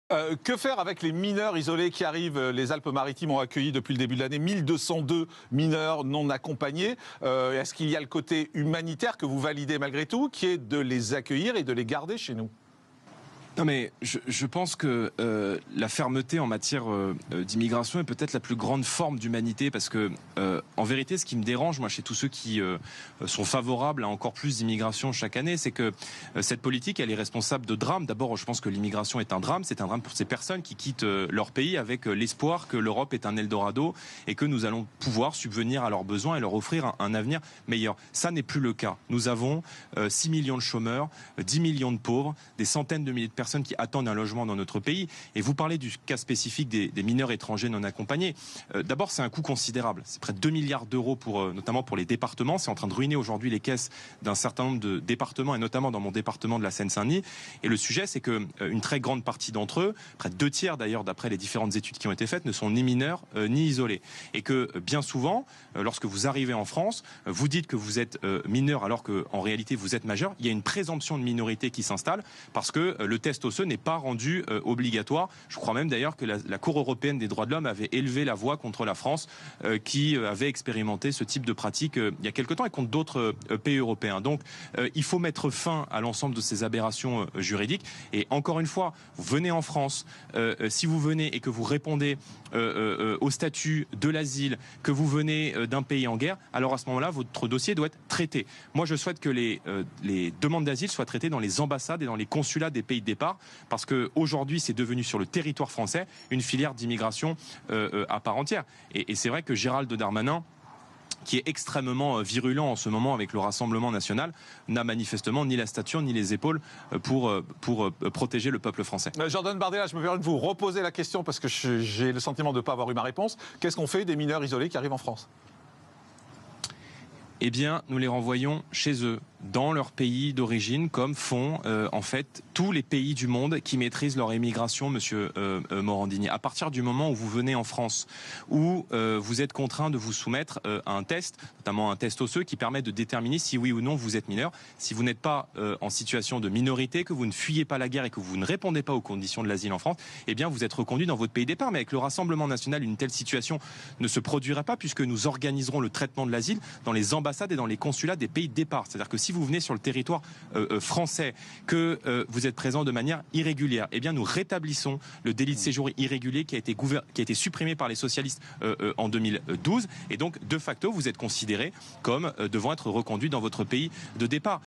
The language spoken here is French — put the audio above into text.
Que faire avec les mineurs isolés qui arrivent? Les Alpes-Maritimes ont accueilli depuis le début de l'année 1202 mineurs non accompagnés. Est-ce qu'il y a le côté humanitaire que vous validez malgré tout, qui est de les accueillir et de les garder chez nous? Non mais je pense que la fermeté en matière d'immigration est peut-être la plus grande forme d'humanité parce que en vérité ce qui me dérange moi chez tous ceux qui sont favorables à encore plus d'immigration chaque année, c'est que cette politique elle est responsable de drames. D'abord je pense que l'immigration est un drame, c'est un drame pour ces personnes qui quittent leur pays avec l'espoir que l'Europe est un Eldorado et que nous allons pouvoir subvenir à leurs besoins et leur offrir un avenir meilleur. Ça n'est plus le cas. Nous avons 6 millions de chômeurs, 10 millions de pauvres, des centaines de milliers de personnes qui attendent un logement dans notre pays. Et vous parlez du cas spécifique des mineurs étrangers non accompagnés. D'abord, c'est un coût considérable. C'est près de 2 milliards d'euros, notamment pour les départements. C'est en train de ruiner aujourd'hui les caisses d'un certain nombre de départements, et notamment dans mon département de la Seine-Saint-Denis. Et le sujet, c'est qu'une très grande partie d'entre eux, près de 2 tiers d'ailleurs, d'après les différentes études qui ont été faites, ne sont ni mineurs ni isolés. Et que bien souvent, lorsque vous arrivez en France, vous dites que vous êtes mineur alors qu'en réalité vous êtes majeur. Il y a une présomption de minorité qui s'installe parce que le test osseux n'est pas rendu obligatoire. Je crois même d'ailleurs que la Cour européenne des droits de l'homme avait élevé la voix contre la France qui avait expérimenté ce type de pratique il y a quelque temps et contre d'autres pays européens. Donc il faut mettre fin à l'ensemble de ces aberrations juridiques. Et encore une fois, vous venez en France, si vous venez et que vous répondez au statut de l'asile, que vous venez d'un pays en guerre, alors à ce moment-là, votre dossier doit être traité. Moi, je souhaite que les demandes d'asile soient traitées dans les ambassades et dans les consulats des pays de départ, parce qu'aujourd'hui, c'est devenu sur le territoire français une filière d'immigration à part entière. Et c'est vrai que Gérald Darmanin, qui est extrêmement virulent en ce moment avec le Rassemblement national, n'a manifestement ni la stature ni les épaules pour protéger le peuple français. Jordan Bardella, je me permets de vous reposer la question parce que j'ai le sentiment de ne pas avoir eu ma réponse. Qu'est-ce qu'on fait des mineurs isolés qui arrivent en France? Eh bien, nous les renvoyons chez eux, dans leur pays d'origine, comme font en fait tous les pays du monde qui maîtrisent leur immigration, monsieur Morandini. À partir du moment où vous venez en France, où vous êtes contraint de vous soumettre à un test, notamment un test osseux, qui permet de déterminer si oui ou non vous êtes mineur. Si vous n'êtes pas en situation de minorité, que vous ne fuyez pas la guerre et que vous ne répondez pas aux conditions de l'asile en France, eh bien vous êtes reconduit dans votre pays de départ. Mais avec le Rassemblement national, une telle situation ne se produirait pas puisque nous organiserons le traitement de l'asile dans les ambassades et dans les consulats des pays de départ. C'est-à-dire que si vous venez sur le territoire français, que vous êtes présent de manière irrégulière, eh bien nous rétablissons le délit de séjour irrégulier qui a été supprimé par les socialistes en 2012. Et donc, de facto, vous êtes considéré comme devant être reconduit dans votre pays de départ.